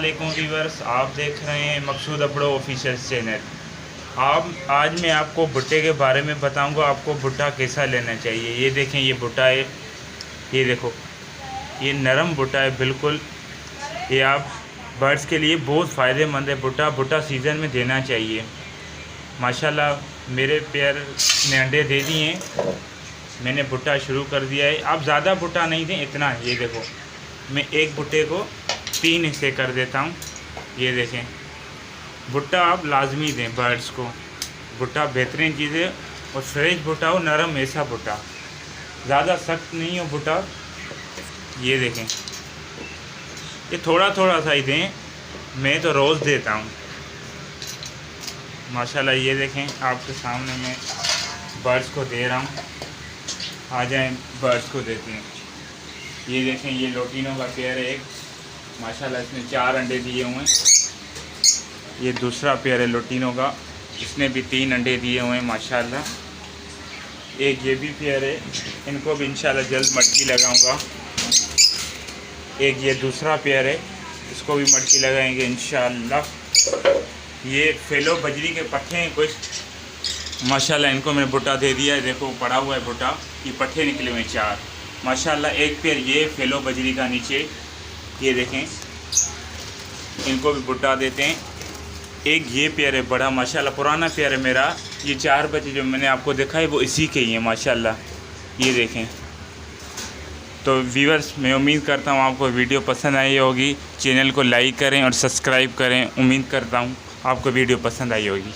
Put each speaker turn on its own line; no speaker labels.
अस्सलामुअलैकुम व्यूअर्स, आप देख रहे हैं मकसूद अपड़ो ऑफिशियल चैनल। आज मैं आपको भुट्टे के बारे में बताऊंगा, आपको भुट्टा कैसा लेना चाहिए। ये देखें, ये भुट्टा है, ये देखो, ये नरम भुट्टा है बिल्कुल। ये आप बर्ड्स के लिए बहुत फ़ायदेमंद है। भुट्टा सीज़न में देना चाहिए। माशाल्लाह मेरे पेयर ने अंडे दे दिए हैं, मैंने भुट्टा शुरू कर दिया है। आप ज़्यादा भुट्टा नहीं दें, इतना है। ये देखो, मैं एक भुट्टे को 3 हिस्से कर देता हूँ। ये देखें, भुट्टा आप लाजमी दें बर्ड्स को। भुट्टा बेहतरीन चीज़ है, और फ्रेश भुट्टा हो, नरम ऐसा भुट्टा, ज़्यादा सख्त नहीं हो भुट्टा। ये देखें, ये थोड़ा थोड़ा सा ही दें, मैं तो रोज़ देता हूँ माशाल्लाह। ये देखें, आपके सामने मैं बर्ड्स को दे रहा हूँ। आ जाएं, बर्ड्स को देते हैं। ये देखें, ये लोटिनों का पेयर है एक, माशाल्लाह इसने 4 अंडे दिए हुए हैं। ये दूसरा पेयर है लोटिनों का, इसने भी 3 अंडे दिए हुए हैं माशाल्लाह। एक ये भी पेयर है, इनको भी इंशाल्लाह जल्द मटकी लगाऊंगा। एक ये दूसरा पेयर है, इसको भी मटकी लगाएंगे इंशाल्लाह। ये फेलो बजरी के पट्टे हैं कुछ, माशाल्लाह इनको मैंने भुट्टा दे दिया है। देखो पड़ा हुआ है भुट्टा, ये पट्टे निकले हुए 4 माशाल्लाह। एक पेयर ये फेलो बजरी का नीचे, ये देखें, इनको भी भुट्टा देते हैं। एक ये पेयर है बड़ा, माशाल्लाह पुराना पेयर है मेरा। ये 4 बच्चे जो मैंने आपको देखा है वो इसी के ही हैं माशाल्लाह। ये देखें। तो व्यूअर्स, मैं उम्मीद करता हूँ आपको वीडियो पसंद आई होगी। चैनल को लाइक करें और सब्सक्राइब करें। उम्मीद करता हूँ आपको वीडियो पसंद आई होगी।